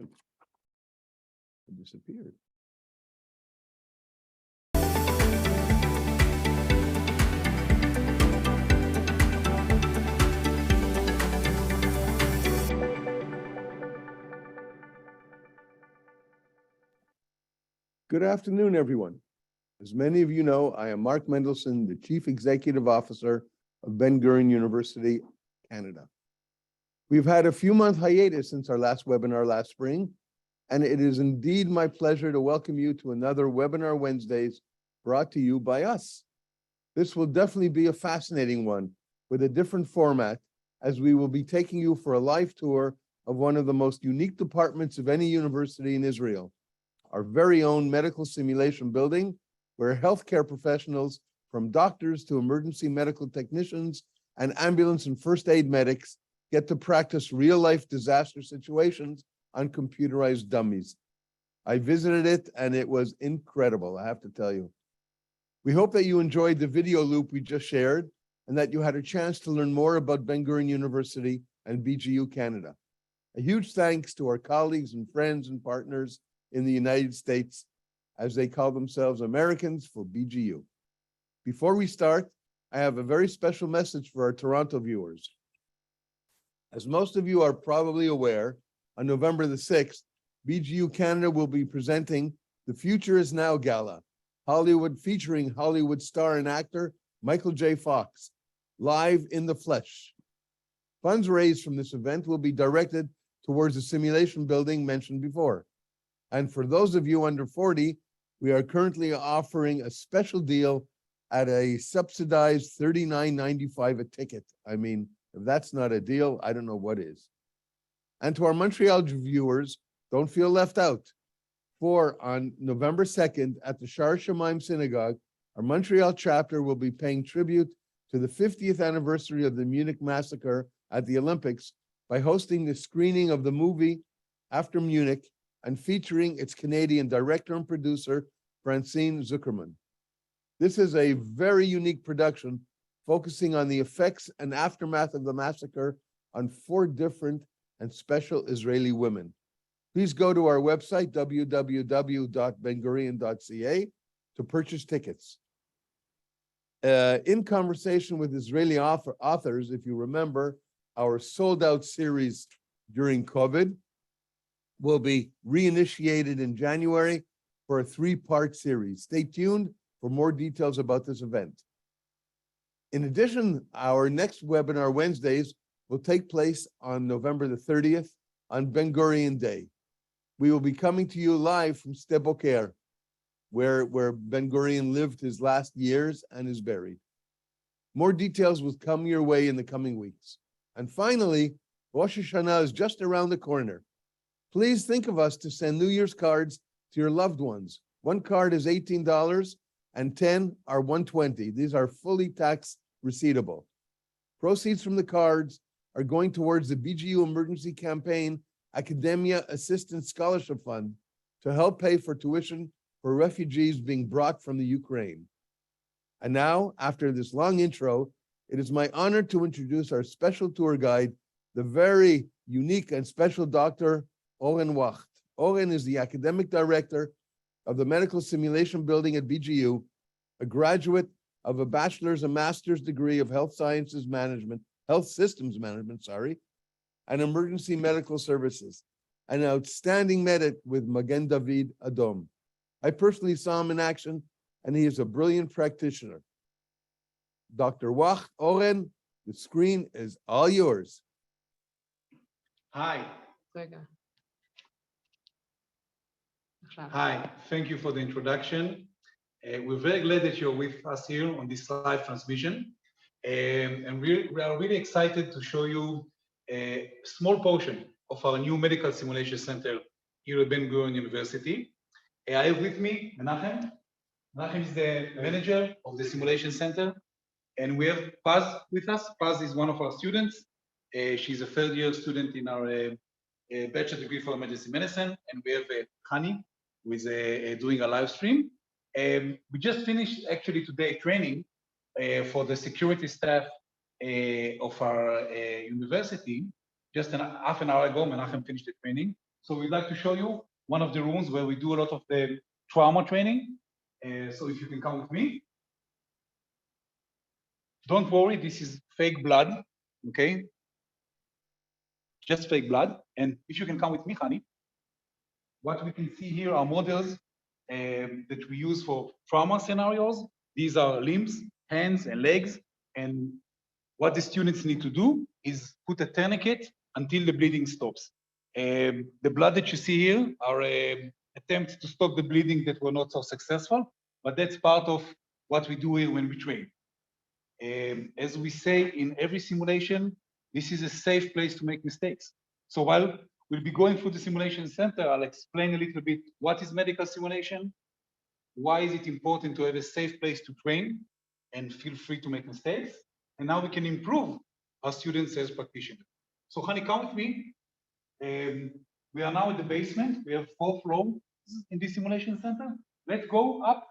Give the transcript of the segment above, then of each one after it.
It disappeared. Good afternoon, everyone. As many of you know, I am Mark Mendelson, the Chief Executive Officer of Ben-Gurion University Canada. We've had a few-month hiatus since our last webinar last spring, and it is indeed my pleasure to welcome you to another Webinar Wednesdays brought to you by us. This will definitely be a fascinating one with a different format, as we will be taking you for a live tour of one of the most unique departments of any university in Israel, our very own medical simulation building, where healthcare professionals, from doctors to emergency medical technicians and ambulance and first aid medics, get to practice real-life disaster situations on computerized dummies. I visited it and it was incredible, I have to tell you. We hope that you enjoyed the video loop we just shared and that you had a chance to learn more about Ben-Gurion University and BGU Canada. A huge thanks to our colleagues and friends and partners in the United States, as they call themselves Americans for BGU. Before we start, I have a very special message for our Toronto viewers. As most of you are probably aware, on November the 6th, BGU Canada will be presenting the Future Is Now Gala, featuring Hollywood star and actor Michael J. Fox, live in the flesh. Funds raised from this event will be directed towards the simulation building mentioned before. And for those of you under 40, we are currently offering a special deal at a subsidized $39.95 a ticket. I mean, if that's not a deal, I don't know what is. And to our Montreal viewers, don't feel left out. For on November 2nd at the Shar Shemaim Synagogue, our Montreal chapter will be paying tribute to the 50th anniversary of the Munich massacre at the Olympics by hosting the screening of the movie After Munich and featuring its Canadian director and producer, Francine Zuckerman. This is a very unique production focusing on the effects and aftermath of the massacre on 4 different and special Israeli women. Please go to our website, www.bengurion.ca, to purchase tickets. In conversation with Israeli authors, if you remember, our sold-out series during COVID will be reinitiated in January for a 3-part series. Stay tuned for more details about this event. In addition, our next webinar Wednesdays will take place on November the 30th on Ben-Gurion Day. We will be coming to you live from Sde Boker, where Ben-Gurion lived his last years and is buried. More details will come your way in the coming weeks. And finally, Rosh Hashanah is just around the corner. Please think of us to send New Year's cards to your loved ones. 1 card is $18 and 10 are $120. These are fully tax receivable. Proceeds from the cards are going towards the BGU Emergency Campaign Academia Assistance Scholarship Fund to help pay for tuition for refugees being brought from the Ukraine. And now, after this long intro, it is my honor to introduce our special tour guide, the very unique and special Dr. Oren Wacht. Oren is the academic director of the Medical Simulation Building at BGU, a graduate of a bachelor's and master's degree of health systems management, and emergency medical services, an outstanding medic with Magen David Adom. I personally saw him in action, and he is a brilliant practitioner. Dr. Wacht, Oren, the screen is all yours. Hi. Hi, thank you for the introduction. We're very glad that you're with us here on this live transmission. And we are really excited to show you a small portion of our new medical simulation center here at Ben-Gurion University. I have with me Menachem. Menachem is the manager of the simulation center. And we have Paz with us. Paz is one of our students. She's a 3rd-year student in our bachelor degree for emergency medicine. And we have Hani, who is doing a live stream. We just finished actually today training for the security staff of our university. Just half an hour ago, Menachem finished the training. So we'd like to show you one of the rooms where we do a lot of the trauma training. So if you can come with me. Don't worry, this is fake blood, okay? Just fake blood. And if you can come with me, honey, what we can see here are models that we use for trauma scenarios. These are limbs, hands, and legs. And what the students need to do is put a tourniquet until the bleeding stops. The blood that you see here are attempts to stop the bleeding that were not so successful, but that's part of what we do here when we train. As we say in every simulation, this is a safe place to make mistakes. So while we'll be going through the simulation center, I'll explain a little bit what is medical simulation, why is it important to have a safe place to train, and feel free to make mistakes. And now we can improve our students as practitioners. So honey, come with me. We are now in the basement. We have 4 floors in this simulation center. Let's go up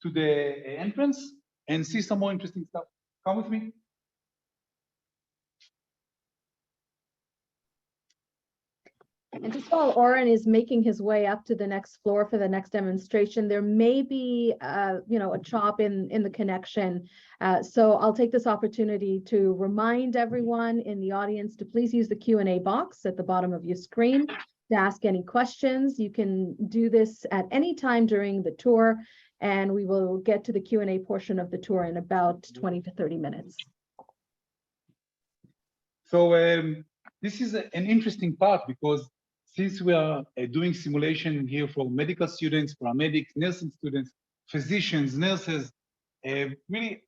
to the entrance and see some more interesting stuff. Come with me. And just while Oren is making his way up to the next floor for the next demonstration, there may be, a chop in the connection. So I'll take this opportunity to remind everyone in the audience to please use the Q&A box at the bottom of your screen to ask any questions. You can do this at any time during the tour, and we will get to the Q&A portion of the tour in about 20 to 30 minutes. So this is an interesting part because since we are doing simulation here for medical students, paramedics, nursing students, physicians, nurses, really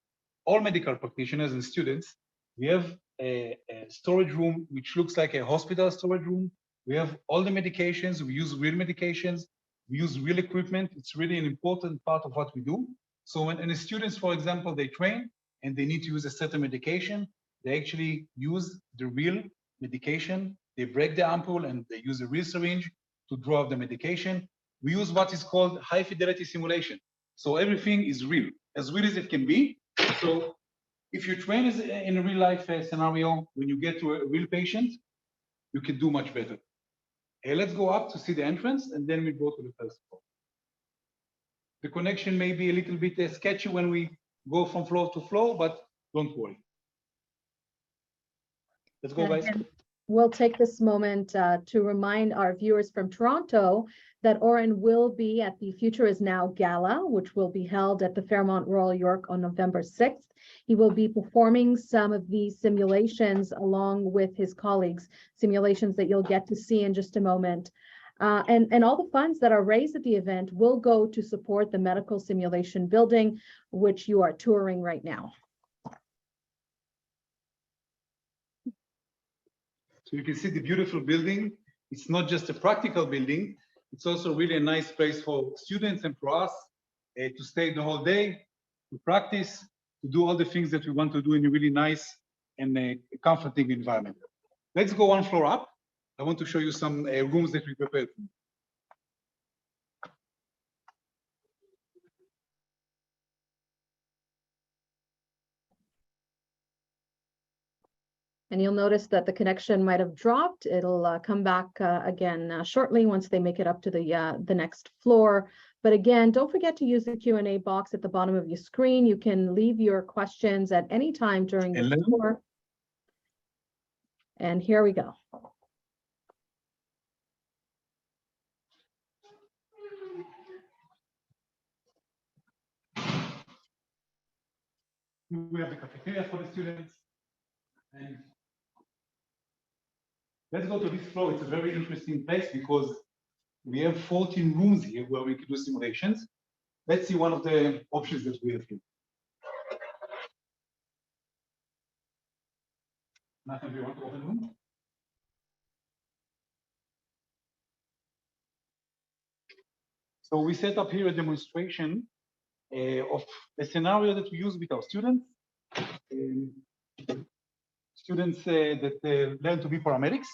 all medical practitioners and students, we have a storage room which looks like a hospital storage room. We have all the medications, we use real medications, we use real equipment. It's really an important part of what we do. So when the students, for example, they train and they need to use a certain medication, they actually use the real medication. They break the ampoule and they use a real syringe to draw up the medication. We use what is called high fidelity simulation. So everything is real as it can be. So if you train in a real life scenario, when you get to a real patient, you can do much better. Let's go up to see the entrance and then we go to the first floor. The connection may be a little bit sketchy when we go from floor to floor, but don't worry. Let's go, guys. We'll take this moment to remind our viewers from Toronto that Oren will be at the Future Is Now Gala, which will be held at the Fairmont Royal York on November 6th. He will be performing some of these simulations along with his colleagues, simulations that you'll get to see in just a moment. And all the funds that are raised at the event will go to support the medical simulation building, which you are touring right now. So you can see the beautiful building. It's not just a practical building. It's also really a nice place for students and for us to stay the whole day, to practice, to do all the things that we want to do in a really nice and comforting environment. Let's go 1 floor up. I want to show you some rooms that we prepared. And you'll notice that the connection might have dropped. It'll come back again shortly once they make it up to the next floor. But again, don't forget to use the Q&A box at the bottom of your screen. You can leave your questions at any time during the tour. And here we go. We have the cafeteria for the students. And let's go to this floor. It's a very interesting place because we have 14 rooms here where we can do simulations. Let's see one of the options that we have here. Nathan, do you want to open the room? So we set up here a demonstration of a scenario that we use with our students. Students that learn to be paramedics.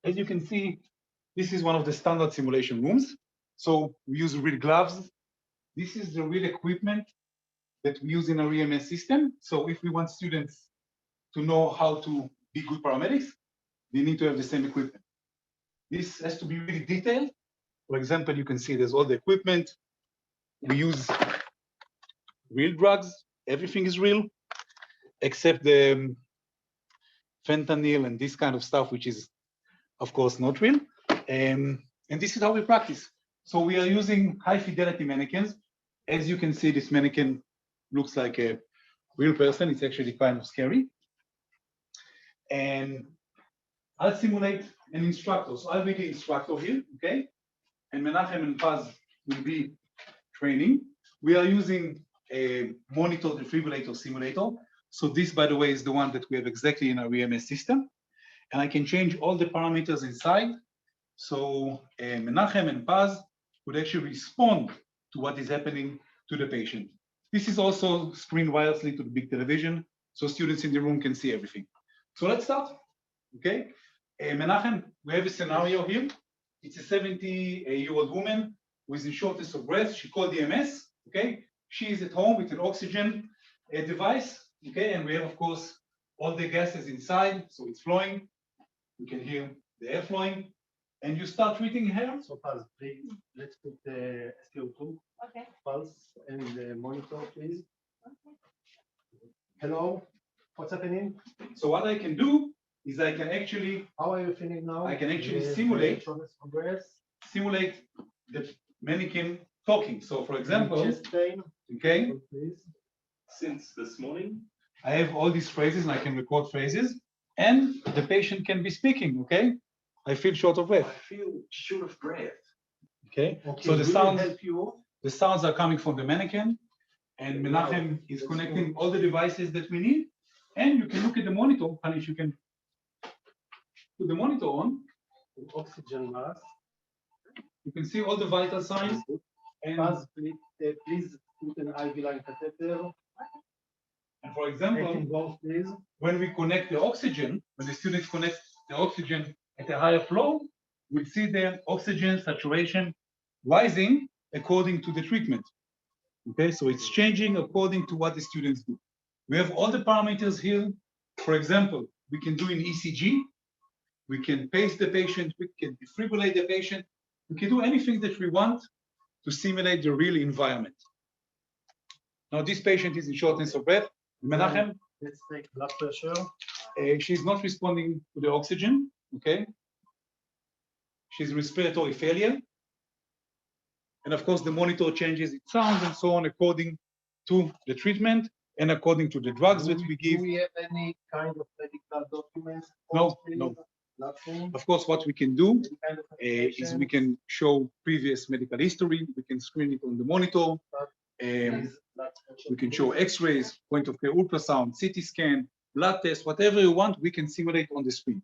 As you can see, this is one of the standard simulation rooms. So we use real gloves. This is the real equipment that we use in our EMS system. So if we want students to know how to be good paramedics, they need to have the same equipment. This has to be really detailed. For example, you can see there's all the equipment. We use real drugs. Everything is real, except the fentanyl and this kind of stuff, which is, of course, not real. And this is how we practice. So we are using high fidelity mannequins. As you can see, this mannequin looks like a real person. It's actually kind of scary. And I'll simulate an instructor. So I'll be the instructor here, okay? And Menachem and Paz will be training. We are using a monitor defibrillator simulator. So this, by the way, is the one that we have exactly in our EMS system. And I can change all the parameters inside. So Menachem and Paz would actually respond to what is happening to the patient. This is also screened wirelessly to the big television, so students in the room can see everything. So let's start, okay? Menachem, we have a scenario here. It's a 70-year-old woman who is in shortness of breath. She called the EMS, okay? She is at home with an oxygen device, okay? And we have, of course, all the gases inside, so it's flowing. You can hear the air flowing. And you start treating her. So Paz, please, let's put the SpO2 pulse and the monitor, please. Hello, what's happening? So what I can do is I can actually How are you feeling now? I can actually Yes, simulate- shortness of breath, simulate the mannequin talking. So for example, chest pain, okay, please. Since this morning. I have all these phrases and I can record phrases and the patient can be speaking, okay? I feel short of I breath, feel short of breath. okay? Okay, So we will help you. the sounds are coming from the mannequin and Menachem is connecting all the devices that we need. And you can look at the monitor, Hanish, you can put the monitor on. Oxygen mask. You can see all the vital signs. And, Paz, please put an IV line catheter. and for example, 18 volts, please. when we connect the oxygen, when the students connect the oxygen at a higher flow, we see the oxygen saturation rising according to the treatment. Okay, so it's changing according to what the students do. We have all the parameters here. For example, we can do an ECG, we can pace the patient, we can defibrillate the patient, we can do anything that we want to simulate the real environment. Now, this patient is in shortness of breath. Menachem, Let's take blood pressure. she's not responding to the oxygen, okay? She's in respiratory failure. And of course, the monitor changes its sound and so on according to the treatment and according to the drugs that we give. Do we have any kind of medical documents? No, please? no. Nothing. Of course, what we can do Any kind of is we information? can show previous medical history. We can screen it on the monitor. Please, blood pressure, We can please. show x-rays, point of care ultrasound, CT scan, blood test, whatever you want, we can simulate on the screen.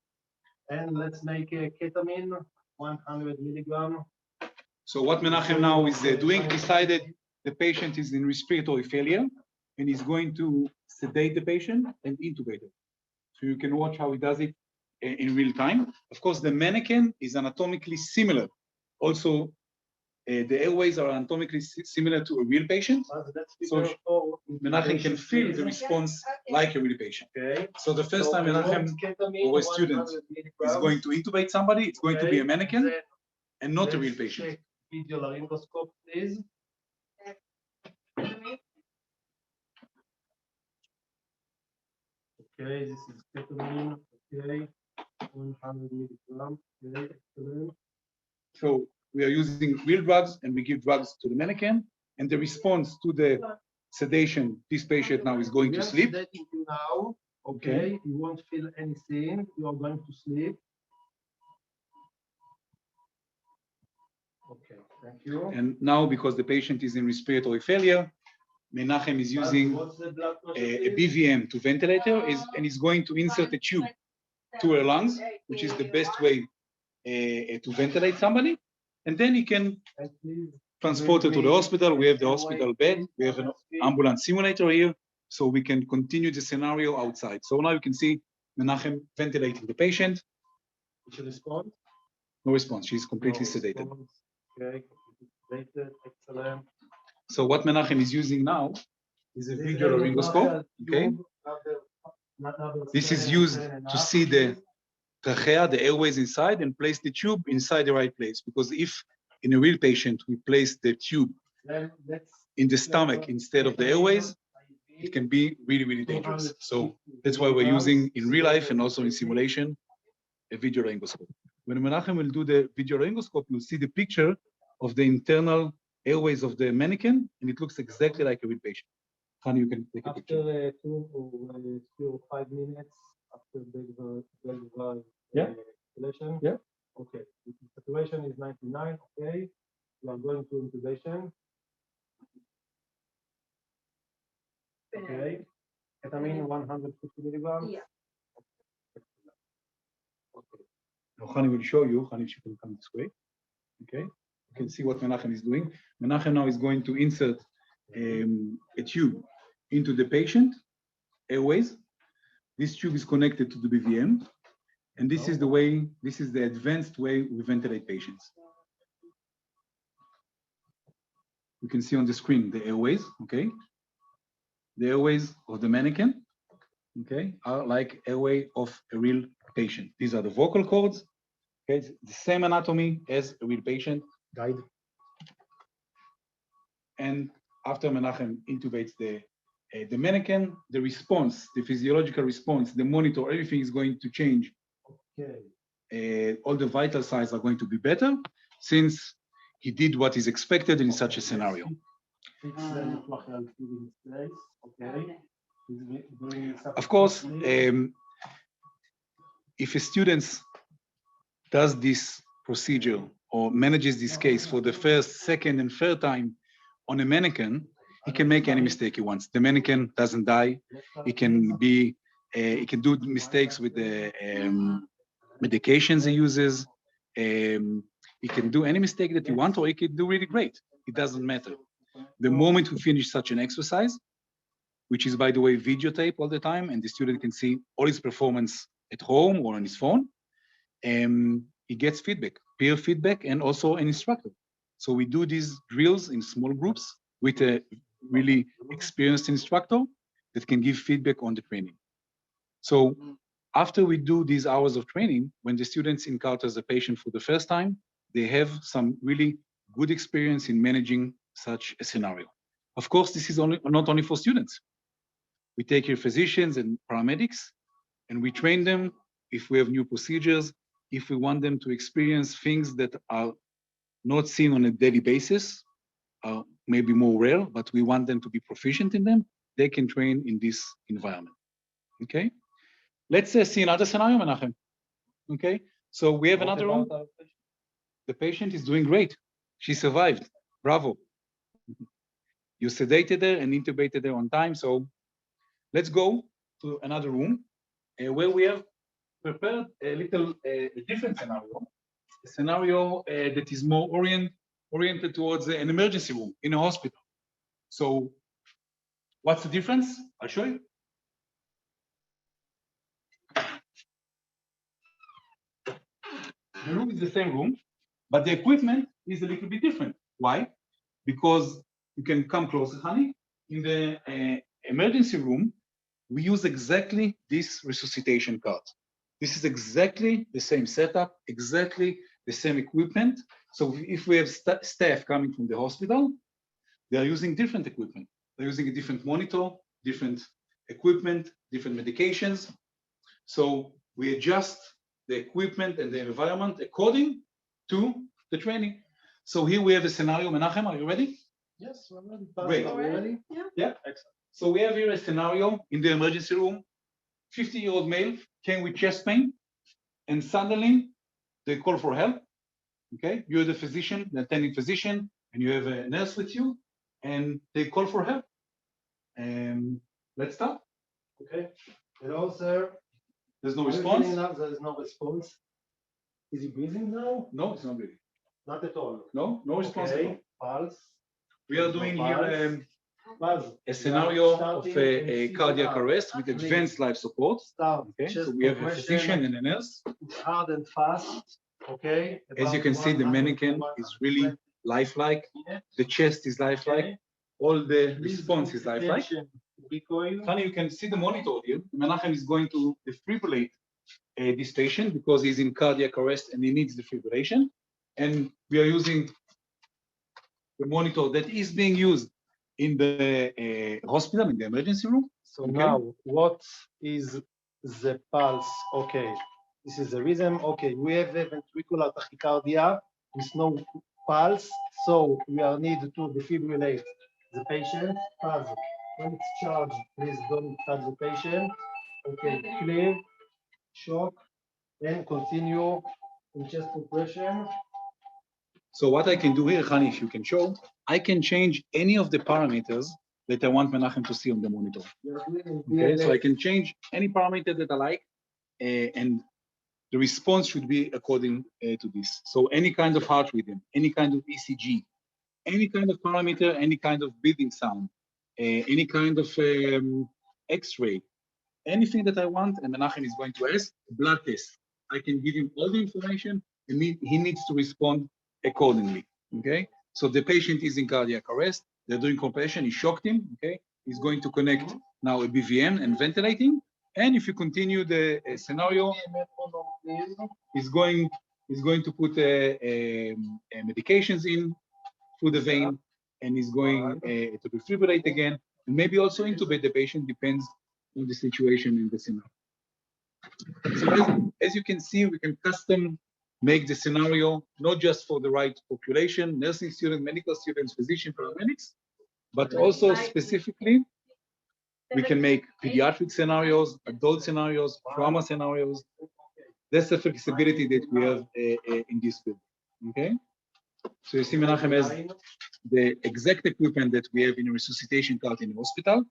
And let's make a ketamine, 100 milligram. So what Menachem now is doing, decided the patient is in respiratory failure and he's going to sedate the patient and intubate it. So you can watch how he does it in real time. Of course, the mannequin is anatomically similar. Also, the airways are anatomically similar to a real patient. So Menachem can feel the response like a real patient. Okay. So the first time Menachem or a student is going to intubate somebody, it's going to be a mannequin and not a real patient. Video laryngoscope, please. Okay, this is ketamine. Okay, 100 milligram. Okay, excellent. So we are using real drugs and we give drugs to the mannequin and the response to the sedation, this patient now is going We to are sleep. sedating you now. Okay, you won't feel anything. You are going to sleep. Okay, thank you. And now because the patient is in respiratory failure, Menachem is using What's the blood pressure, a please? BVM to ventilator and is going to insert a tube to her lungs, which is the best way to ventilate somebody. And then he can And please, transport her to the hospital. We have the hospital bed. We have an ambulance simulator here, so we can continue the scenario outside. So now you can see Menachem ventilating the patient. Did you respond? No response. She's completely No sedated. response. Okay, sedated, excellent. So what Menachem is using now is a video laryngoscope. Okay, this is used to see the trachea, the airways inside, and place the tube inside the right place. Because if in a real patient we place the tube in the stomach instead of the airways, it can be really, really dangerous. So that's why we're using in real life and also in simulation a video laryngoscope. When Menachem will do the video laryngoscope, you'll see the picture of the internal airways of the mannequin, and it looks exactly like a real patient. Hani, you can take a picture. After 2 or 5 minutes after the Yeah. ventilation. Yeah. Okay. If the saturation is 99. Okay. We are going to intubation. Okay. Ketamine 150 milligrams. Yeah. Okay. Now, Hani will show you. Hani, she can come this way. Okay. You can see what Menachem is doing. Menachem now is going to insert a tube into the patient airways. This tube is connected to the BVM, and this is the way. This is the advanced way we ventilate patients. You can see on the screen the airways. Okay. The airways of the mannequin, okay, are like airway of a real patient. These are the vocal cords. Okay, it's the same anatomy as a real patient. Guide. And after Menachem intubates the mannequin, the response, the physiological response, the monitor, everything is going to change. Okay. All the vital signs are going to be better since he did what is expected in such a scenario. Okay. Of course, if a student does this procedure or manages this case for the first, second, and third time on a mannequin, he can make any mistake he wants. The mannequin doesn't die. He can do mistakes with the medications he uses. He can do any mistake that he wants, or he can do really great. It doesn't matter. The moment we finish such an exercise, which is, by the way, videotape all the time, and the student can see all his performance at home or on his phone, he gets feedback, peer feedback, and also an instructor. So we do these drills in small groups with a really experienced instructor that can give feedback on the training. So after we do these hours of training, when the students encounter the patient for the first time, they have some really good experience in managing such a scenario. Of course, this is not only for students. We take care of physicians and paramedics, and we train them if we have new procedures, if we want them to experience things that are not seen on a daily basis, maybe more rare, but we want them to be proficient in them, they can train in this environment. Okay? Let's see another scenario, Menachem. Okay? So we have another room. The patient is doing great. She survived. Bravo. You sedated her and intubated her on time. So let's go to another room where we have prepared a little different scenario, a scenario that is more oriented towards an emergency room in a hospital. So what's the difference? I'll show you. The room is the same room, but the equipment is a little bit different. Why? Because you can come closer, honey. In the emergency room, we use exactly this resuscitation cart. This is exactly the same setup, exactly the same equipment. So if we have staff coming from the hospital, they are using different equipment. They're using a different monitor, different equipment, different medications. So we adjust the equipment and the environment according to the training. So here we have a scenario. Menachem, are you ready? Yes, we're ready. Great. Are we ready? Yeah, excellent. So we have here a scenario in the emergency room. 50-year-old male came with chest pain, and suddenly they call for help. Okay, you're the physician, the attending physician, and you have a nurse with you, and they call for help. Let's start. Okay. Hello, sir. There's no Are you response. feeling up? There is no response. Is he breathing now? No, it's not really. Not at all. No response at all. Okay. Pulse. We are doing here Pulse. a scenario of Starting a in cardiac CPR. arrest with advanced life support. Start. Okay, so Chest we have a compression. physician and a nurse. Hard and fast. Okay. As you can see, the mannequin is really lifelike. The chest is lifelike. All the response is lifelike. Recoil. Funny, you can see the monitor here. Menachem is going to defibrillate this patient because he's in cardiac arrest and he needs defibrillation. And we are using the monitor that is being used in the hospital, in the emergency room. So Okay. now, what is the pulse? Okay, this is the rhythm. Okay, we have a ventricular tachycardia with no pulse, so we are need to defibrillate the patient. Pulse. When it's charged, please don't touch the patient. Okay, clear, shock, and continue in chest compression. So what I can do here, Hani, if you can show, I can change any of the parameters that I want Menachem to see on the monitor. Okay, so I can change any parameter that I like, and the response should be according to this. So any kind of heart rhythm, any kind of ECG, any kind of parameter, any kind of breathing sound, any kind of X-ray, anything that I want, and Menachem is going to ask, blood test. I can give him all the information, and he needs to respond accordingly, okay? So the patient is in cardiac arrest, they're doing compression, he shocked him, okay? He's going to connect now a BVM and ventilating, and if you continue the scenario, he's going to put medications in through the vein, and he's going to defibrillate again, and maybe also intubate the patient, depends on the situation in the scenario. So as you can see, we can custom make the scenario, not just for the right population, nursing students, medical students, physicians, paramedics, but also specifically, we can make pediatric scenarios, adult scenarios, trauma scenarios. That's the flexibility that we have in this field, okay? So you see Menachem has the exact equipment that we have in a resuscitation cart in the hospital.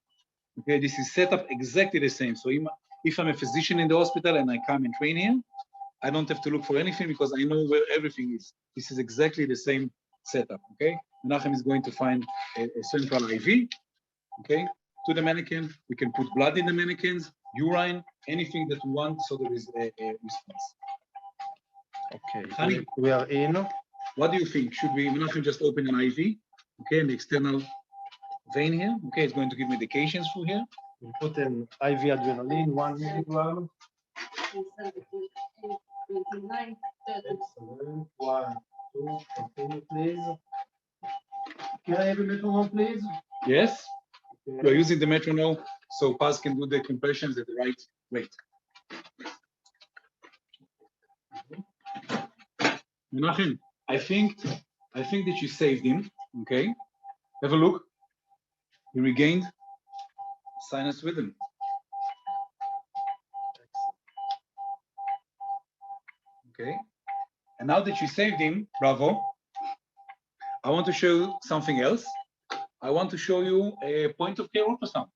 Okay, this is set up exactly the same. So if I'm a physician in the hospital and I come and train here, I don't have to look for anything because I know where everything is. This is exactly the same setup, okay? Menachem is going to find a central IV, okay? To the mannequin, we can put blood in the mannequins, urine, anything that we want, so there is a response. Okay, Honey, we are in. what do you think? Should we, Menachem, just open an IV, okay, an external vein here, okay? It's going to give medications through here. We put an IV adrenaline, 1 milligram. Excellent. 1, 2, continue, please. Can I have a metronome, please? Yes, Okay. we're using the metronome, so Paz can do the compressions at the right rate. Menachem, I think that you saved him, okay? Have a look. He regained sinus rhythm. Okay, and now that you saved him, bravo. I want to show you something else. I want to show you a point of care ultrasound.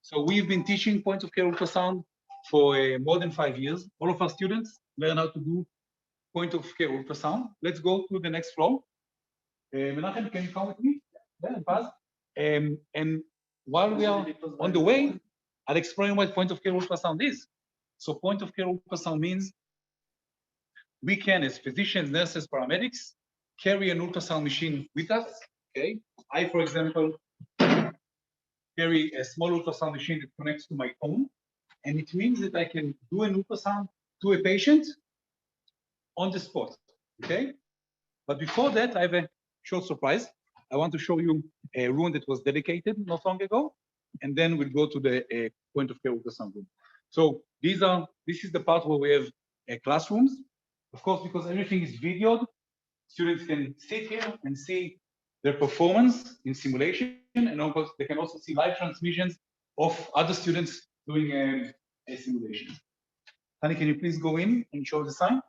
So we've been teaching point of care ultrasound for more than 5 years. All of our students learn how to do point of care ultrasound. Let's go to the next floor. Menachem, can you come with me? Yeah, Paz. And while we are on the way, I'll explain what point of care ultrasound is. So point of care ultrasound means we can, as physicians, nurses, paramedics, carry an ultrasound machine with us, okay? I, for example, carry a small ultrasound machine that connects to my phone, and it means that I can do an ultrasound to a patient on the spot, okay? But before that, I have a short surprise. I want to show you a room that was dedicated not long ago, and then we'll go to the point of care ultrasound room. So this is the part where we have classrooms. Of course, because everything is videoed, students can sit here and see their performance in simulation, and of course, they can also see live transmissions of other students doing a simulation. Hani, can you please go in and show the sign?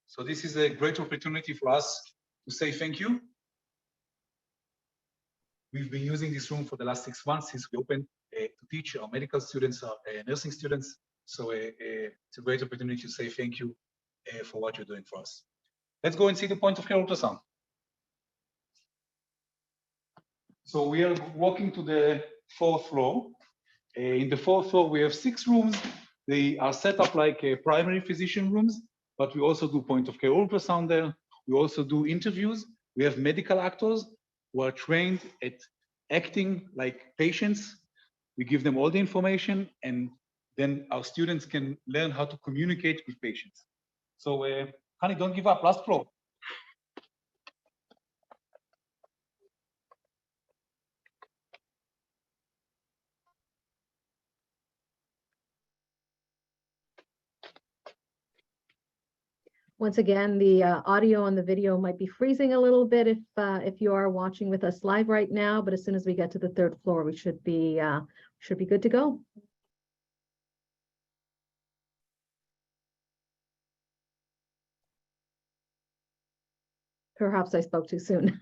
So this is a great opportunity for us to say thank you. We've been using this room for the last 6 months since we opened to teach our medical students, our nursing students. So it's a great opportunity to say thank you for what you're doing for us. Let's go and see the point of care ultrasound. So we are walking to the 4th floor. In the 4th floor, we have 6 rooms. They are set up like primary physician rooms, but we also do point of care ultrasound there. We also do interviews. We have medical actors. who are trained at acting like patients. We give them all the information, and then our students can learn how to communicate with patients. So, honey, don't give up. Last floor. Once again, the audio and the video might be freezing a little bit if you are watching with us live right now, but as soon as we get to the third floor, we should be good to go. Perhaps I spoke too soon.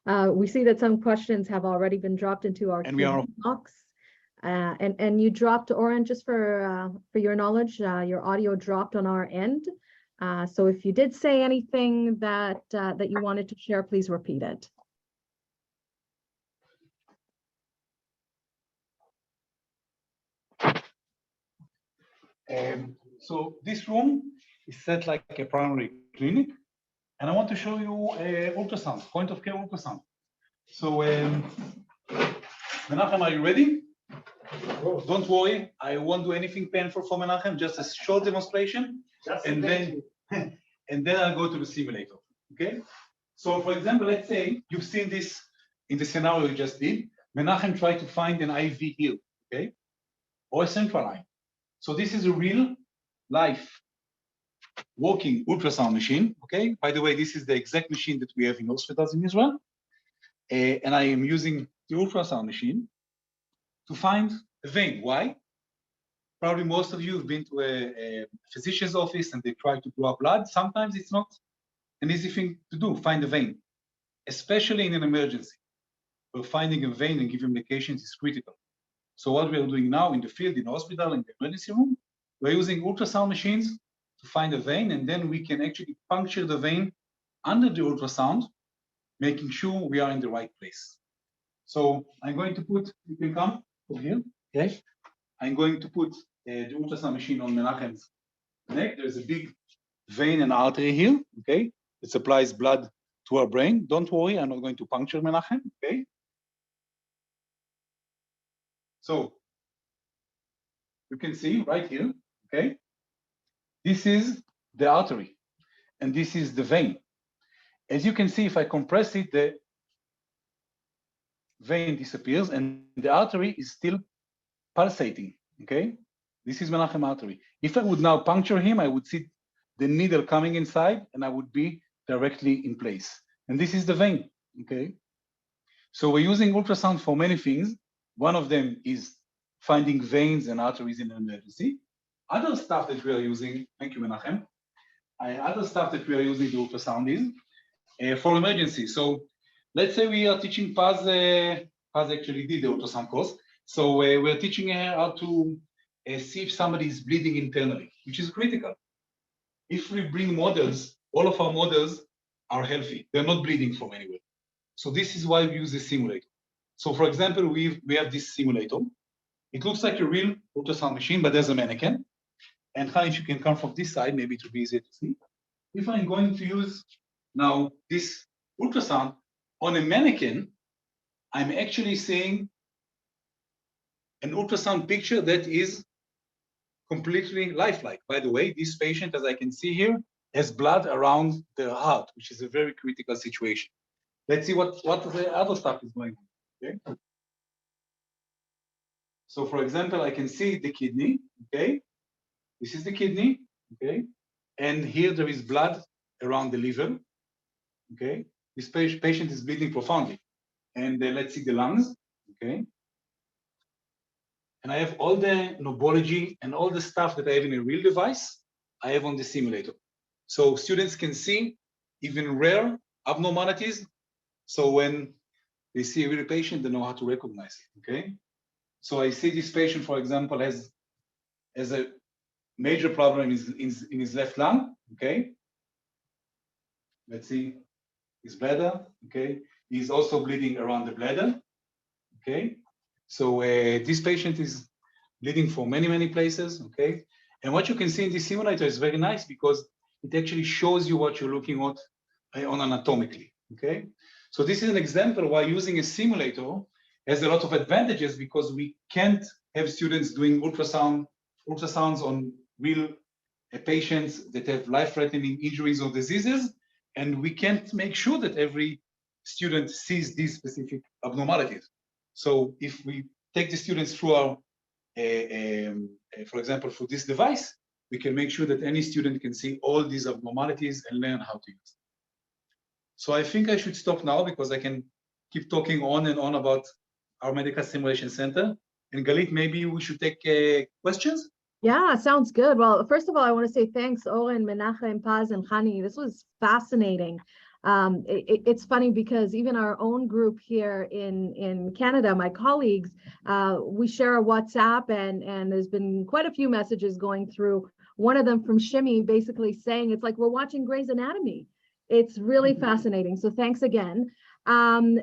We see that some questions have already been dropped into our Q&A box. And you dropped, Oren, just for your knowledge, your audio dropped on our end. So if you did say anything that you wanted to share, please repeat it. So this room is set like a primary clinic, and I want to show you ultrasound, point of care ultrasound. So Menachem, are you ready? Don't worry, I won't do anything painful for Menachem, just a short demonstration, and then I'll go to the simulator, okay? So for example, let's say you've seen this in the scenario you just did. Menachem tried to find an IV here, okay? Or a central line. So this is a real life walking ultrasound machine, okay? By the way, this is the exact machine that we have in hospitals in Israel. And I am using the ultrasound machine to find a vein. Why? Probably most of you have been to a physician's office and they try to draw blood. Sometimes it's not an easy thing to do, find a vein, especially in an emergency. Where finding a vein and giving medications is critical. So what we are doing now in the field, in the hospital, in the emergency room, we're using ultrasound machines to find a vein, and then we can actually puncture the vein under the ultrasound, making sure we are in the right place. So I'm going to put, you can come over here, okay? I'm going to put the ultrasound machine on Menachem's neck. There's a big vein and artery here, okay? It supplies blood to our brain. Don't worry, I'm not going to puncture Menachem, okay? So you can see right here, okay? This is the artery, and this is the vein. As you can see, if I compress it, the vein disappears, and the artery is still pulsating, okay? This is Menachem artery. If I would now puncture him, I would see the needle coming inside, and I would be directly in place. And this is the vein, okay? So we're using ultrasound for many things. One of them is finding veins and arteries in an emergency. Other stuff that we are using, thank you, Menachem. Other stuff that we are using the ultrasound is for emergency. So let's say we are teaching Paz actually did the ultrasound course. So we're teaching her how to see if somebody is bleeding internally, which is critical. If we bring models, all of our models are healthy. They're not bleeding from anywhere. So this is why we use the simulator. So for example, we have this simulator. It looks like a real ultrasound machine, but there's a mannequin. And Khan, if you can come from this side, maybe it will be easier to see. If I'm going to use now this ultrasound on a mannequin, I'm actually seeing an ultrasound picture that is completely lifelike. By the way, this patient, as I can see here, has blood around the heart, which is a very critical situation. Let's see what the other stuff is going on. Okay. So for example, I can see the kidney, okay? This is the kidney, okay? And here there is blood around the liver, okay? This patient is bleeding profoundly. And let's see the lungs, okay? And I have all the nobology and all the stuff that I have in a real device, I have on the simulator. So students can see even rare abnormalities. So when they see a real patient, they know how to recognize it, okay? So I see this patient, for example, has a major problem in his left lung, okay? Let's see his bladder, okay? He's also bleeding around the bladder, okay? So this patient is bleeding from many, many places, okay? And what you can see in this simulator is very nice because it actually shows you what you're looking at on anatomically, okay? So this is an example why using a simulator has a lot of advantages, because we can't have students doing ultrasounds on real patients that have life-threatening injuries or diseases, and we can't make sure that every student sees these specific abnormalities. So if we take the students through our, for example, through this device, we can make sure that any student can see all these abnormalities and learn how to use them. So I think I should stop now, because I can keep talking on and on about our medical simulation center. And Galit, maybe we should take questions? Yeah, sounds good. Well, first of all, I want to say thanks, Oren, Menachem, Paz, and Hani. This was fascinating. It's funny because even our own group here in Canada, my colleagues, we share a WhatsApp, and there's been quite a few messages going through. One of them from Shimi basically saying it's like we're watching Grey's Anatomy. It's really fascinating. So thanks again.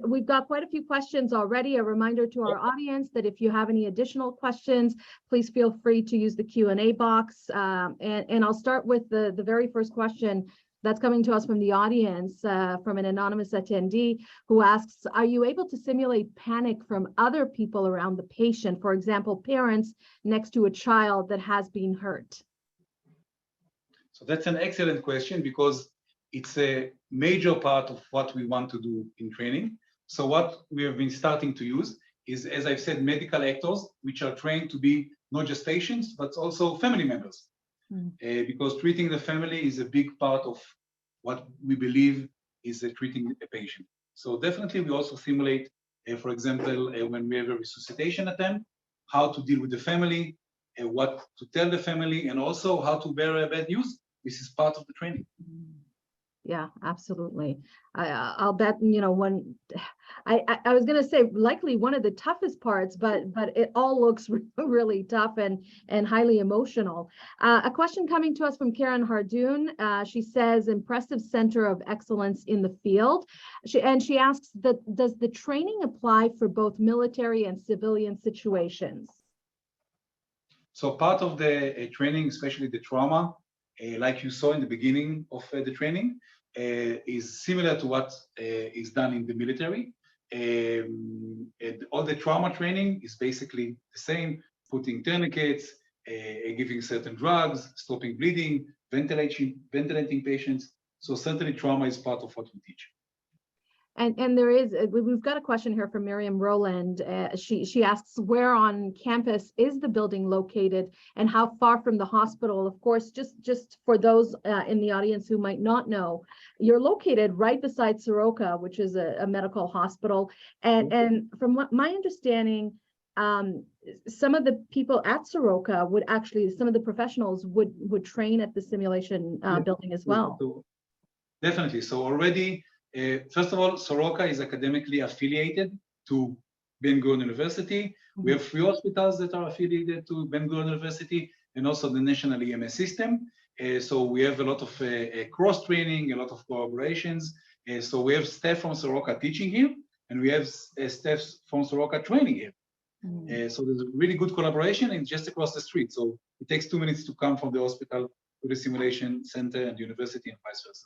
We've got quite a few questions already. A reminder to our audience that if you have any additional questions, please feel free to use the Q&A box. And I'll start with the very first question that's coming to us from the audience, from an anonymous attendee who asks, are you able to simulate panic from other people around the patient? For example, parents next to a child that has been hurt. So that's an excellent question, because it's a major part of what we want to do in training. So what we have been starting to use is, as I've said, medical actors, which are trained to be not just patients, but also family members. Because treating the family is a big part of what we believe is treating a patient. So definitely we also simulate, for example, when we have a resuscitation attempt, how to deal with the family, what to tell the family, and also how to bear bad news. This is part of the training. Yeah, absolutely. I'll bet, when I was going to say likely one of the toughest parts, but it all looks really tough and highly emotional. A question coming to us from Karen Hardoon. She says, impressive center of excellence in the field. She asks that, does the training apply for both military and civilian situations? So part of the training, especially the trauma, like you saw in the beginning of the training, is similar to what is done in the military. And all the trauma training is basically the same, putting tourniquets, giving certain drugs, stopping bleeding, ventilating patients. So certainly trauma is part of what we teach. And we've got a question here from Miriam Rowland. She asks, where on campus is the building located and how far from the hospital? Of course, just for those in the audience who might not know, you're located right beside Soroka, which is a medical hospital. And from what my understanding, some of the people at Soroka would actually, some of the professionals would train at the simulation building as well. Definitely. So already, first of all, Soroka is academically affiliated to Ben-Gurion University. We have 3 hospitals that are affiliated to Ben-Gurion University, and also the national EMS system. So we have a lot of cross-training, a lot of collaborations. So we have staff from Soroka teaching here, and we have staff from Soroka training here. So there's a really good collaboration, and just across the street. So it takes 2 minutes to come from the hospital to the simulation center and university, and vice versa.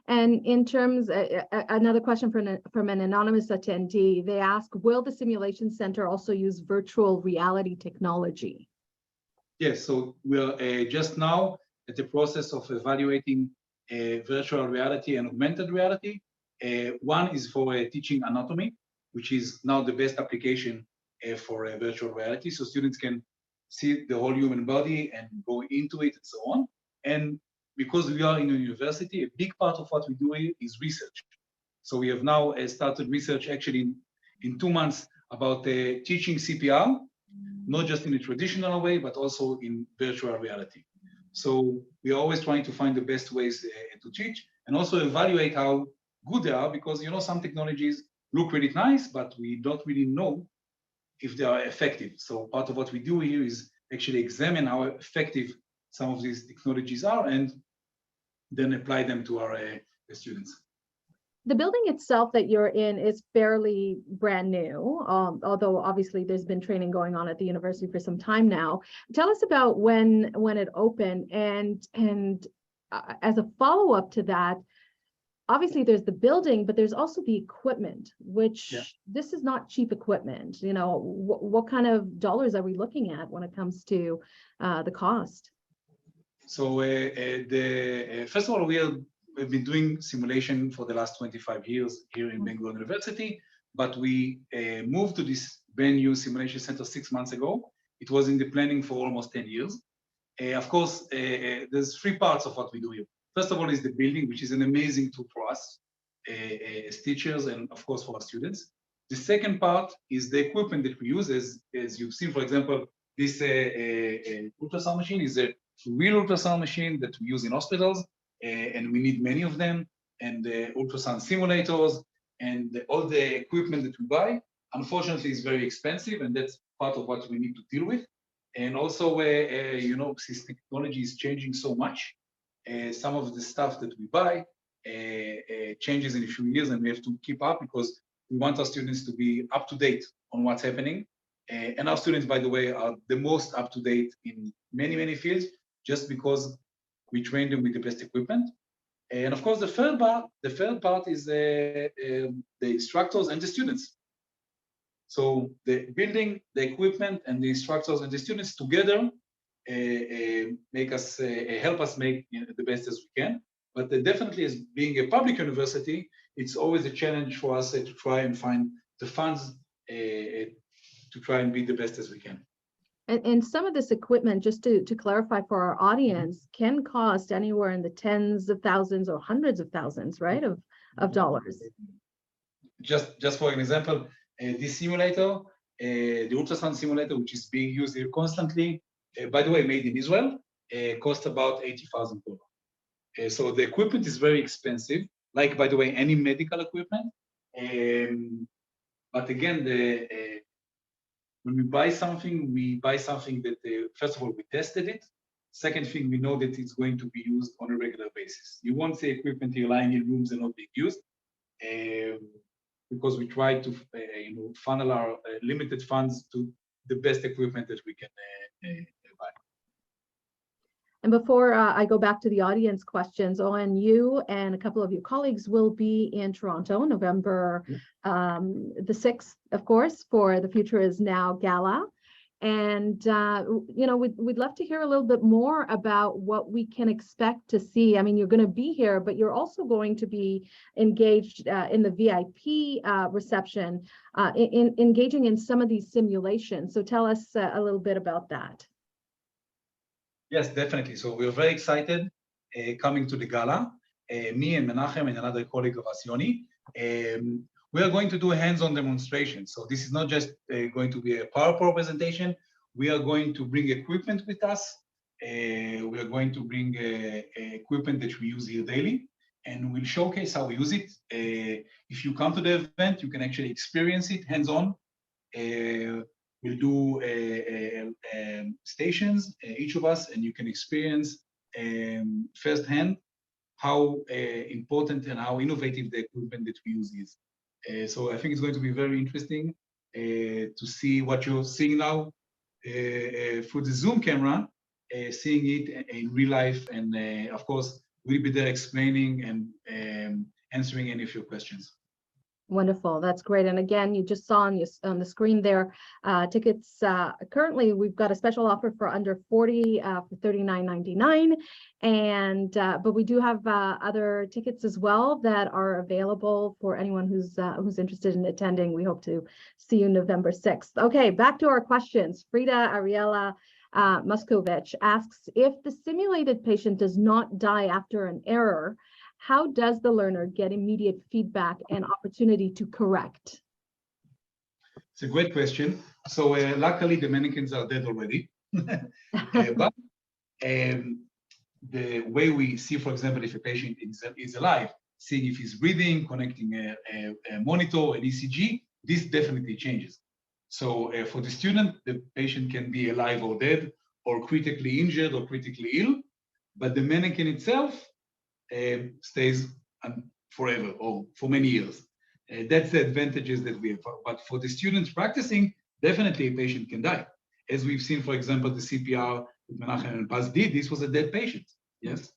And in terms, another question from an anonymous attendee, they ask, will the simulation center also use virtual reality technology? Yes, so we're just now at the process of evaluating virtual reality and augmented reality. One is for teaching anatomy, which is now the best application for virtual reality. So students can see the whole human body and go into it and so on. And because we are in a university, a big part of what we do here is research. So we have now started research actually in 2 months about teaching CPR, not just in a traditional way, but also in virtual reality. So we are always trying to find the best ways to teach and also evaluate how good they are, because some technologies look really nice, but we don't really know if they are effective. So part of what we do here is actually examine how effective some of these technologies are and then apply them to our students. The building itself that you're in is fairly brand new, although obviously there's been training going on at the university for some time now. Tell us about when it opened, and as a follow-up to that, obviously there's the building, but there's also the equipment, which Yeah. this is not cheap equipment. You know, what kind of dollars are we looking at when it comes to the cost? So first of all, we've been doing simulation for the last 25 years here in Ben-Gurion University, but we moved to this brand new simulation center 6 months ago. It was in the planning for almost 10 years. Of course, there's 3 parts of what we do here. First of all is the building, which is an amazing tool for us as teachers and of course for our students. The second part is the equipment that we use. As you've seen, for example, this ultrasound machine is a real ultrasound machine that we use in hospitals, and we need many of them, and the ultrasound simulators, and all the equipment that we buy, unfortunately, is very expensive, and that's part of what we need to deal with. And also, you know, since technology is changing so much, some of the stuff that we buy changes in a few years, and we have to keep up because we want our students to be up to date on what's happening. And our students, by the way, are the most up to date in many, many fields, just because we train them with the best equipment. And of course, the third part is the instructors and the students. So the building, the equipment, and the instructors and the students together make us help us make the best as we can. But definitely, as being a public university, it's always a challenge for us to try and find the funds to try and be the best as we can. And some of this equipment, just to clarify for our audience, can cost anywhere in the tens of thousands or hundreds of thousands, right, of dollars. Just for an example, this simulator, the ultrasound simulator, which is being used here constantly, by the way, made in Israel, cost about $80,000. So the equipment is very expensive, like, by the way, any medical equipment. But again, when we buy something that, first of all, we tested it. Second thing, we know that it's going to be used on a regular basis. You won't see equipment here lying in rooms and not being used, because we try to you know, funnel our limited funds to the best equipment that we can buy. And before I go back to the audience questions, Owen, you and a couple of your colleagues will be in Toronto, November the 6th, of course, for the Future Is Now Gala. And, you know, we'd love to hear a little bit more about what we can expect to see. I mean, you're going to be here, but you're also going to be engaged in the VIP reception, engaging in some of these simulations. So tell us a little bit about that. Yes, definitely. So we're very excited coming to the gala. Me and Menachem and another colleague of us, Yoni, we are going to do a hands-on demonstration. So this is not just going to be a PowerPoint presentation. We are going to bring equipment with us. We are going to bring equipment that we use here daily, and we'll showcase how we use it. If you come to the event, you can actually experience it hands-on. We'll do stations, each of us, and you can experience firsthand how important and how innovative the equipment that we use is. So I think it's going to be very interesting to see what you're seeing now through the Zoom camera, seeing it in real life, and of course, we'll be there explaining and answering any of your questions. Wonderful. That's great. And again, you just saw on the screen there, tickets, currently we've got a special offer for under 40 for $39.99. And, but we do have other tickets as well that are available for anyone who's interested in attending. We hope to see you November 6th. Okay, back to our questions. Frida Ariela Muskovich asks, if the simulated patient does not die after an error, how does the learner get immediate feedback and opportunity to correct? It's a great question. So luckily, the mannequins are dead already. But the way we see, for example, if a patient is alive, seeing if he's breathing, connecting a monitor, an ECG, this definitely changes. So for the student, the patient can be alive or dead, or critically injured or critically ill, but the mannequin itself stays forever or for many years. That's the advantages that we have. But for the students practicing, definitely a patient can die. As we've seen, for example, the CPR with Menachem and Paz did, this was a dead patient. Yes.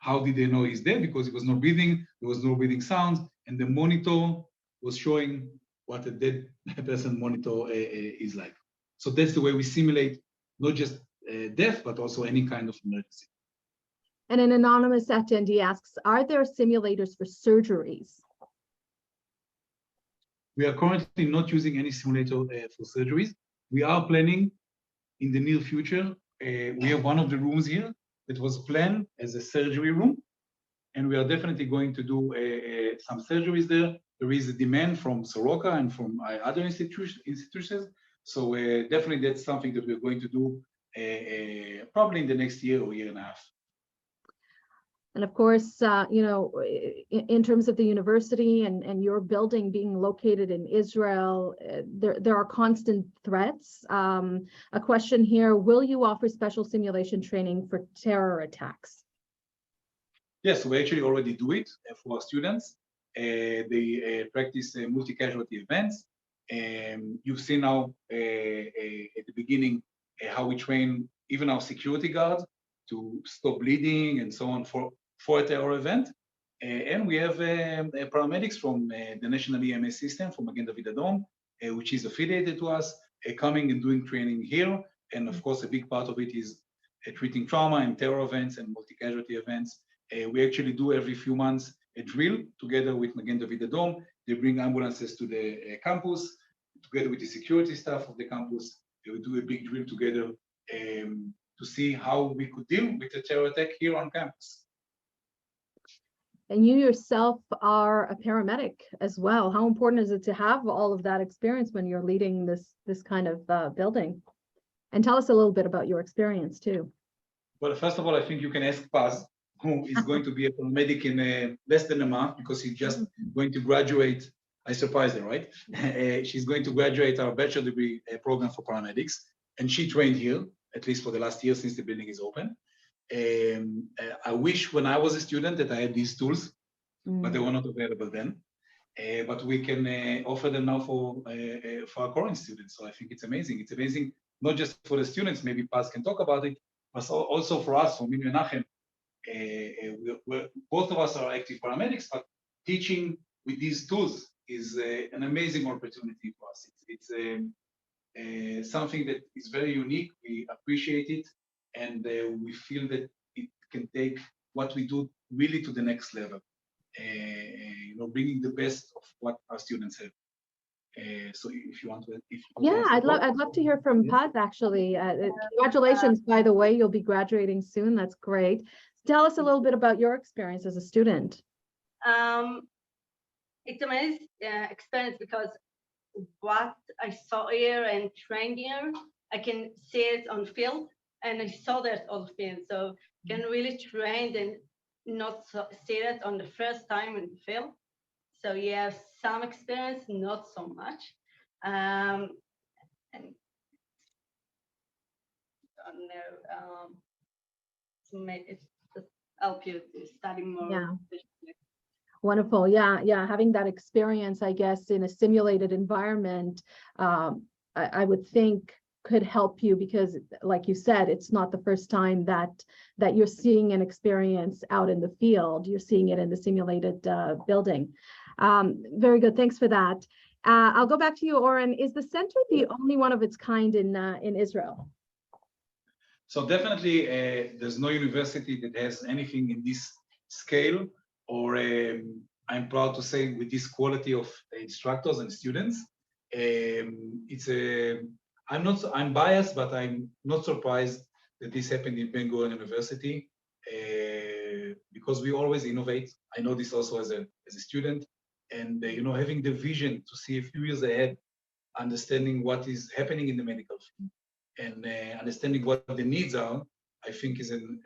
how did they know he's dead? Because he was not breathing, there was no breathing sounds, and the monitor was showing what a dead person monitor is like. So that's the way we simulate not just death, but also any kind of emergency. And an anonymous attendee asks, are there simulators for surgeries? We are currently not using any simulator for surgeries. We are planning in the near future. We have one of the rooms here that was planned as a surgery room, and we are definitely going to do some surgeries there. There is a demand from Soroka and from other institutions. So definitely that's something that we're going to do probably in the next year or year and a half. And of course, you know, in terms of the university and your building being located in Israel, there are constant threats. A question here, will you offer special simulation training for terror attacks? Yes, we actually already do it for our students. They practice multi-casualty events. You've seen now at the beginning how we train even our security guards to stop bleeding and so on for a terror event. And we have paramedics from the National EMS system, from Magen David Adom, which is affiliated to us, coming and doing training here. And of course, a big part of it is treating trauma and terror events and multi-casualty events. We actually do every few months a drill together with Magen David Adom. They bring ambulances to the campus, together with the security staff of the campus. They will do a big drill together to see how we could deal with a terror attack here on campus. And you yourself are a paramedic as well. How important is it to have all of that experience when you're leading this kind of building? And tell us a little bit about your experience too. Well, first of all, I think you can ask Paz, who is going to be a paramedic in less than a month because he's just going to graduate. I surprised her, right? She's going to graduate our bachelor degree program for paramedics, and she trained here, at least for the last year since the building is open. I wish when I was a student that I had these tools, but they were not available then. But we can offer them now for our current students. So I think it's amazing. It's amazing not just for the students, maybe Paz can talk about it, but also for us, for me and Menachem. Both of us are active paramedics, but teaching with these tools is an amazing opportunity for us. It's something that is very unique. We appreciate it, and we feel that it can take what we do really to the next level. You know, bringing the best of what our students have. So if you want to, yeah, I'd love to hear from Paz actually. Congratulations, by the way, you'll be graduating soon. That's great. Tell us a little bit about your experience as a student. It's an amazing experience because what I saw here and trained here, I can see it on field, and I saw that on field. So you can really train and not see it on the first time in the field. So you have some experience, not so much. And I don't know, it's just help you to study more. Yeah. Wonderful. Yeah. Having that experience, I guess, in a simulated environment, I would think could help you because, like you said, it's not the first time that you're seeing an experience out in the field. You're seeing it in the simulated building. Very good. Thanks for that. I'll go back to you, Oren. Is the center the only one of its kind in Israel? So definitely, there's no university that has anything in this scale, or I'm proud to say with this quality of instructors and students. I'm biased, but I'm not surprised that this happened in Ben-Gurion University because we always innovate. I know this also as a student, and you know, having the vision to see a few years ahead, understanding what is happening in the medical field, and understanding what the needs are, I think is an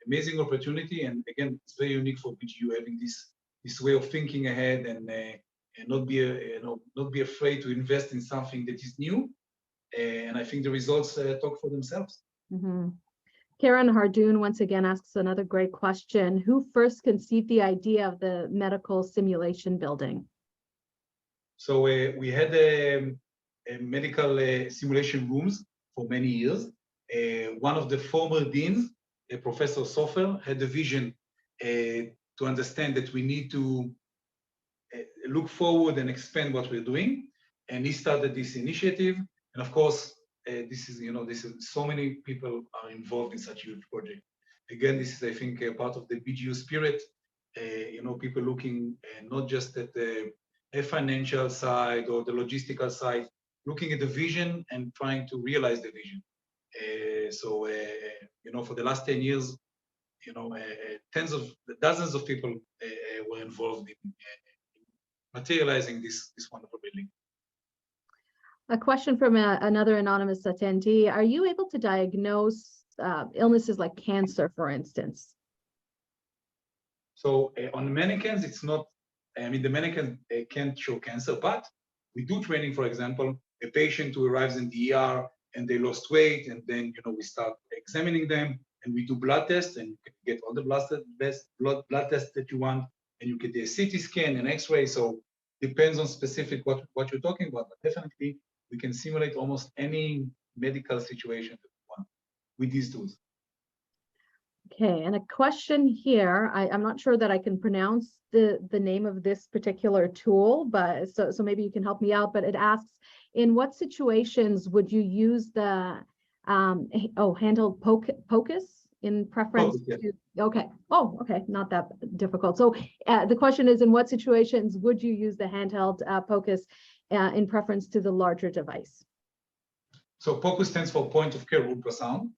amazing opportunity. And again, it's very unique for BGU having this way of thinking ahead and not be afraid to invest in something that is new. And I think the results talk for themselves. Mm-hmm. Karen Hardoon once again asks another great question. Who first conceived the idea of the medical simulation building? So we had a medical simulation rooms for many years. One of the former deans, Professor Sofer, had the vision to understand that we need to look forward and expand what we're doing. And he started this initiative. And of course, this is so many people are involved in such a huge project. Again, this is, I think, a part of the BGU spirit. People looking not just at the financial side or the logistical side, looking at the vision and trying to realize the vision. For the last 10 years, dozens of people were involved in materializing this wonderful building. A question from another anonymous attendee. Are you able to diagnose illnesses like cancer, for instance? So on the mannequins, it's not, the mannequin can't show cancer, but we do training, for example, a patient who arrives in the ER and they lost weight, and then, we start examining them and we do blood tests, and you can get all the blood tests that you want, and you get a CT scan and X-ray. So depends on specific what you're talking about, but definitely we can simulate almost any medical situation that we want with these tools. Okay, and a question here. I'm not sure that I can pronounce the name of this particular tool, but so maybe you can help me out. But it asks, in what situations would you use the handheld POCUS in preference to? Okay. Oh, okay, not that difficult. So the question is, in what situations would you use the handheld POCUS in preference to the larger device? So POCUS stands for point of care ultrasound.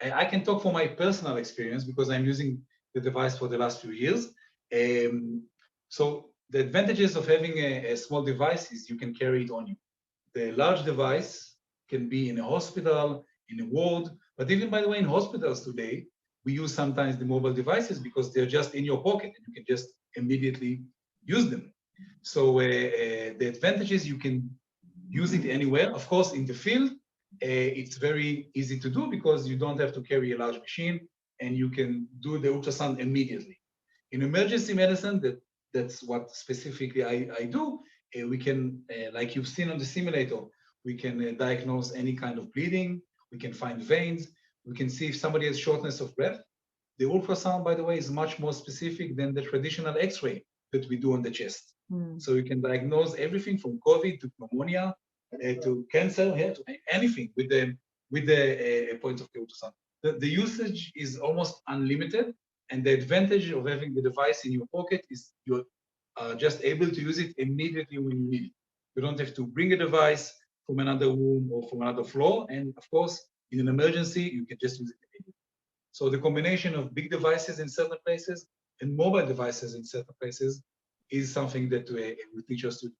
I can talk from my personal experience because I'm using the device for the last few years. So the advantages of having a small device is you can carry it on you. The large device can be in a hospital, in a ward, but even, by the way, in hospitals today, we use sometimes the mobile devices because they're just in your pocket and you can just immediately use them. So the advantage is you can use it anywhere. Of course, in the field, it's very easy to do because you don't have to carry a large machine and you can do the ultrasound immediately. In emergency medicine, that's what specifically I do. We can, like you've seen on the simulator, we can diagnose any kind of bleeding. We can find veins. We can see if somebody has shortness of breath. The ultrasound, by the way, is much more specific than the traditional X-ray that we do on the chest. So you can diagnose everything from COVID to pneumonia to cancer, to anything with the point of care ultrasound. The usage is almost unlimited, and the advantage of having the device in your pocket is you're just able to use it immediately when you need it. You don't have to bring a device from another room or from another floor, and of course, in an emergency, you can just use it immediately. So the combination of big devices in certain places and mobile devices in certain places is something that we teach our students.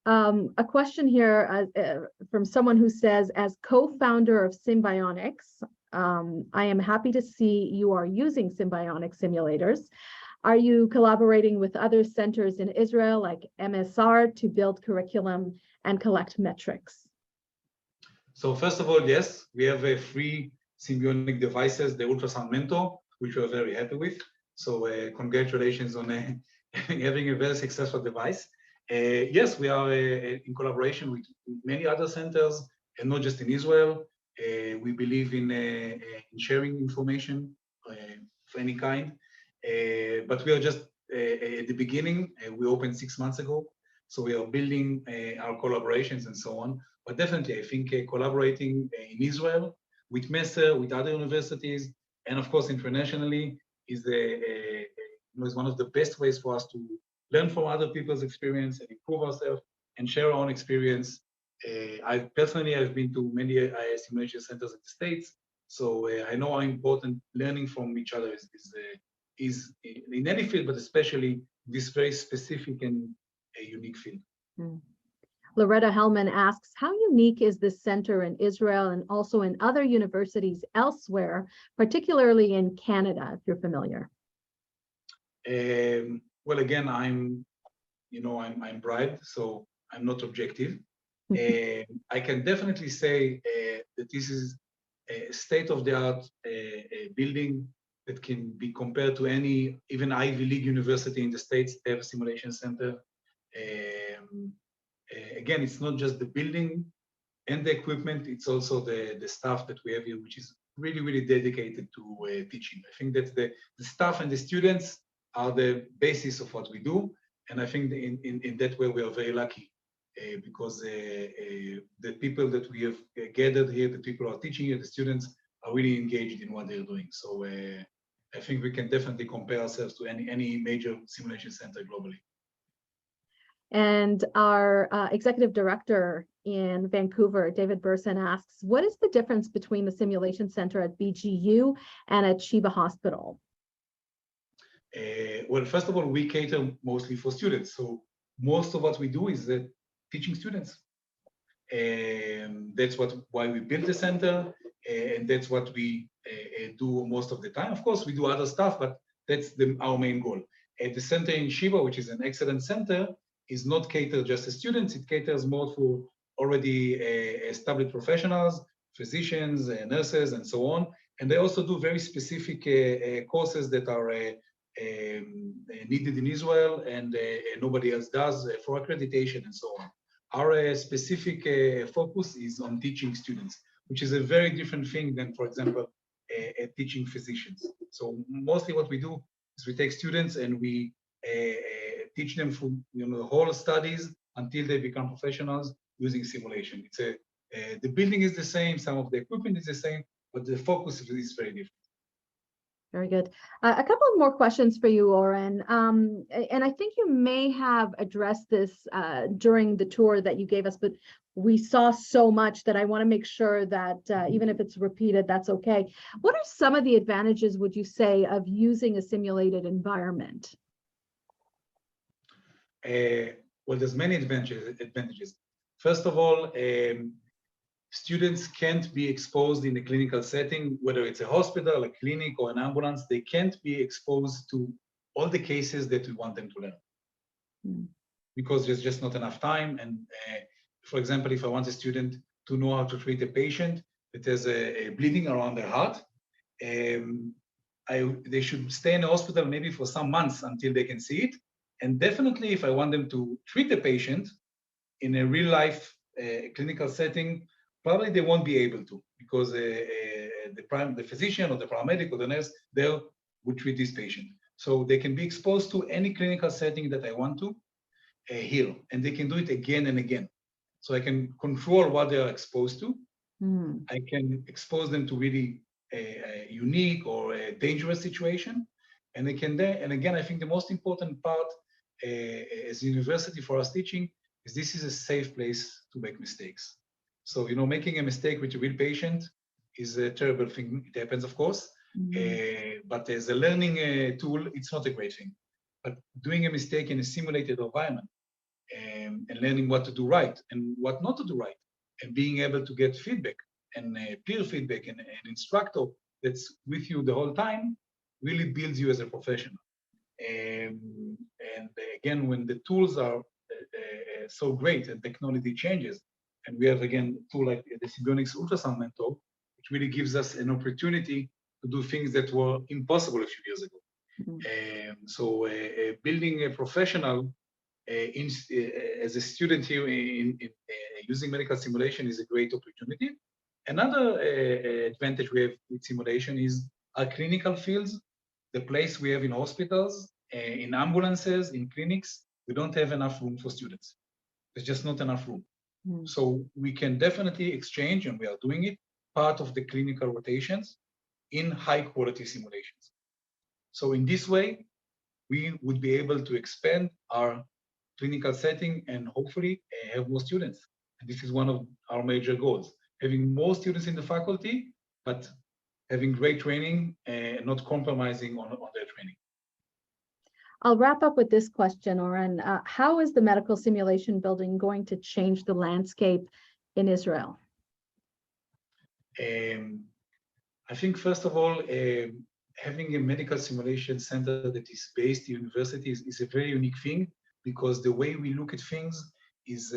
A question here from someone who says, as co-founder of Symbionics, I am happy to see you are using Symbionics simulators. Are you collaborating with other centers in Israel like MSR to build curriculum and collect metrics? So first of all, yes, we have a free Symbionic devices, the Ultrasound Mentor, which we're very happy with. So congratulations on having a very successful device. Yes, we are in collaboration with many other centers, and not just in Israel. We believe in sharing information of any kind, but we are just at the beginning. We opened 6 months ago, so we are building our collaborations and so on. But definitely, I think collaborating in Israel with Messer, with other universities, and of course internationally is one of the best ways for us to learn from other people's experience and improve ourselves and share our own experience. I've been to many simulation centers in the States, so I know how important learning from each other is in any field, but especially this very specific and unique field. Loretta Hellman asks, how unique is this center in Israel and also in other universities elsewhere, particularly in Canada, if you're familiar? Well, again, I'm bribed, so I'm not objective. I can definitely say that this is a state-of-the-art building that can be compared to any, even Ivy League university in the States. They have a simulation center. Again, it's not just the building and the equipment, it's also the staff that we have here, which is really, really dedicated to teaching. I think that the staff and the students are the basis of what we do. And I think in that way, we are very lucky because the people that we have gathered here, the people who are teaching here, the students are really engaged in what they're doing. So I think we can definitely compare ourselves to any major simulation center globally. And our executive director in Vancouver, David Burson, asks, what is the difference between the simulation center at BGU and at Sheba Hospital? Well, first of all, we cater mostly for students. So most of what we do is teaching students. That's why we built the center, and that's what we do most of the time. Of course, we do other stuff, but that's our main goal. The center in Sheba, which is an excellent center, is not catered just to students. It caters more for already established professionals, physicians, nurses, and so on. And they also do very specific courses that are needed in Israel and nobody else does for accreditation and so on. Our specific focus is on teaching students, which is a very different thing than, for example, teaching physicians. So mostly what we do is we take students and we teach them from the whole studies until they become professionals using simulation. It's the building is the same, some of the equipment is the same, but the focus is very different. Very good. A couple of more questions for you, Oren. And I think you may have addressed this during the tour that you gave us, but we saw so much that I want to make sure that even if it's repeated, that's okay. What are some of the advantages, would you say, of using a simulated environment? Well, there's many advantages. First of all, students can't be exposed in a clinical setting, whether it's a hospital, a clinic, or an ambulance. They can't be exposed to all the cases that we want them to learn because there's just not enough time. And for example, if I want a student to know how to treat a patient that has a bleeding around their heart, they should stay in the hospital maybe for some months until they can see it. And definitely, if I want them to treat a patient in a real life clinical setting, probably they won't be able to because the physician or the paramedic or the nurse there would treat this patient. So they can be exposed to any clinical setting that I want to heal, and they can do it again and again. So I can control what they are exposed to. I can expose them to really a unique or a dangerous situation, and they can then. And again, I think the most important part as a university for us teaching is this is a safe place to make mistakes. So, making a mistake with a real patient is a terrible thing. It happens, of course, but as a learning tool, it's not a great thing. But doing a mistake in a simulated environment and learning what to do right and what not to do right, and being able to get feedback and peer feedback and an instructor that's with you the whole time really builds you as a professional. And again, when the tools are so great and technology changes, and we have, again, a tool like the Sibionics Ultrasound Mentor, which really gives us an opportunity to do things that were impossible a few years ago. So building a professional as a student here in using medical simulation is a great opportunity. Another advantage we have with simulation is our clinical fields, the place we have in hospitals, in ambulances, in clinics. We don't have enough room for students. There's just not enough room. So we can definitely exchange, and we are doing it, part of the clinical rotations in high quality simulations. So in this way, we would be able to expand our clinical setting and hopefully have more students. And this is one of our major goals, having more students in the faculty, but having great training and not compromising on their training. I'll wrap up with this question, Oren. How is the medical simulation building going to change the landscape in Israel? I think, first of all, having a medical simulation center that is based at universities is a very unique thing, because the way we look at things is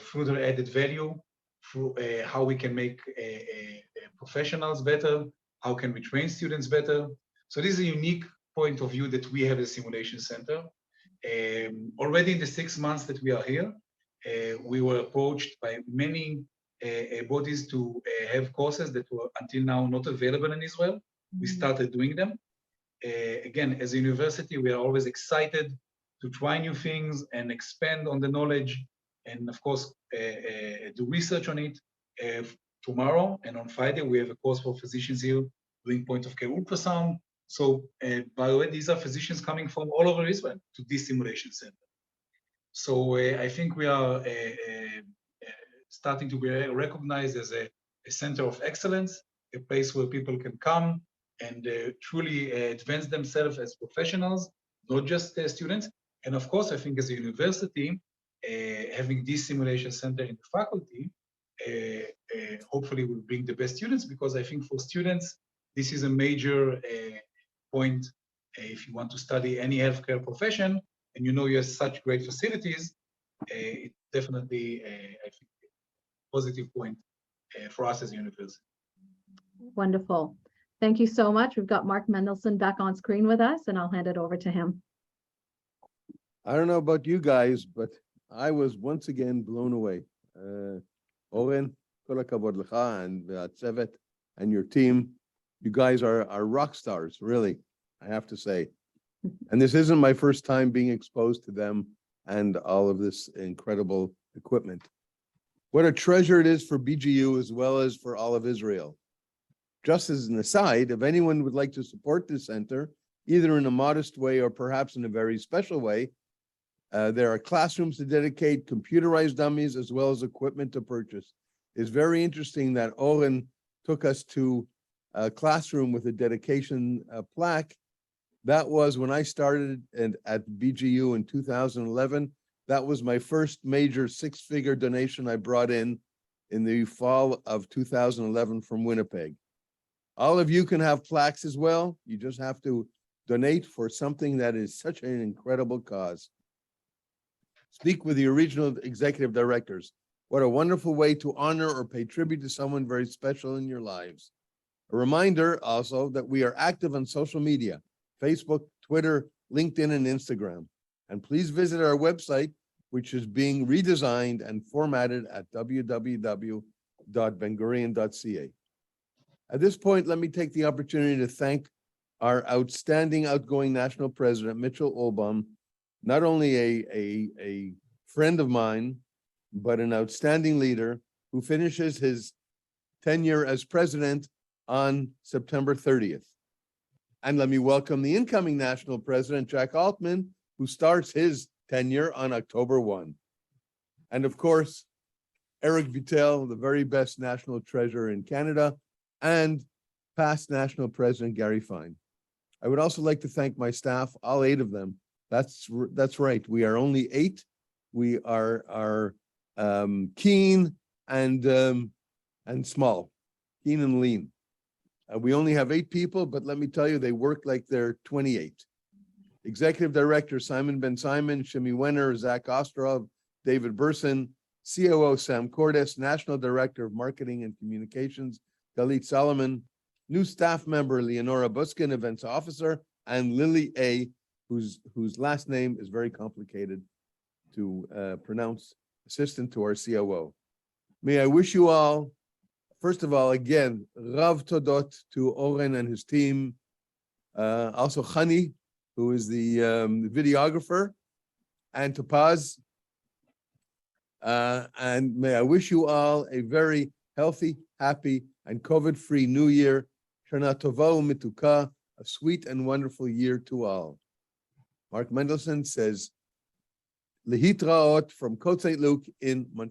further added value through how we can make professionals better, how can we train students better. So this is a unique point of view that we have as a simulation center. Already in the 6 months that we are here, we were approached by many bodies to have courses that were until now not available in Israel. We started doing them. Again, as a university, we are always excited to try new things and expand on the knowledge, and of course, do research on it. Tomorrow and on Friday, we have a course for physicians here doing point-of-care ultrasound. So, by the way, these are physicians coming from all over Israel to this simulation center. So I think we are starting to be recognized as a center of excellence, a place where people can come and truly advance themselves as professionals, not just students. And of course, I think as a university, having this simulation center in the faculty, hopefully will bring the best students, because I think for students, this is a major point if you want to study any healthcare profession, and you know you have such great facilities, it's definitely, I think, a positive point for us as a university. Wonderful. Thank you so much. We've got Mark Mendelson back on screen with us, and I'll hand it over to him. I don't know about you guys, but I was once again blown away. Oren, kol hakavod lecha and Tzevet and your team. You guys are rock stars, really, I have to say. And this isn't my first time being exposed to them and all of this incredible equipment. What a treasure it is for BGU as well as for all of Israel. Just as an aside, if anyone would like to support this center, either in a modest way or perhaps in a very special way, there are classrooms to dedicate, computerized dummies, as well as equipment to purchase. It's very interesting that Oren took us to a classroom with a dedication plaque. That was when I started at BGU in 2011. That was my first major six-figure donation I brought in the fall of 2011 from Winnipeg. All of you can have plaques as well. You just have to donate for something that is such an incredible cause. Speak with the original executive directors. What a wonderful way to honor or pay tribute to someone very special in your lives. A reminder also that we are active on social media, Facebook, Twitter, LinkedIn, and Instagram. And please visit our website, which is being redesigned and formatted at www.bengurion.ca. At this point, let me take the opportunity to thank our outstanding outgoing national president, Mitchell Olbaum, not only a friend of mine, but an outstanding leader who finishes his tenure as president on September 30th. And let me welcome the incoming national president, Jack Altman, who starts his tenure on October 1. And of course, Eric Vittel, the very best national treasurer in Canada, and past national president, Gary Fine. I would also like to thank my staff, all 8 of them. That's right, we are only 8. We are keen and small, keen and lean. We only have 8 people, but let me tell you, they work like they're 28. Executive Director Simon Ben Simon, Shimi Wenner, Zach Ostrov, David Burson, COO Sam Cordes, National Director of Marketing and Communications, Galit Solomon, new staff member Leonora Buskin, Events Officer, and Lily A., whose last name is very complicated to pronounce, assistant to our COO. May I wish you all, first of all, again, Rav Todot to Oren and his team, also Chani, who is the videographer, and Topaz. And may I wish you all a very healthy, happy, and COVID-free New Year. Shana Tova u'mituka, a sweet and wonderful year to all. Mark Mendelson says, Lehitraot from Côte Saint-Luc in Montreal.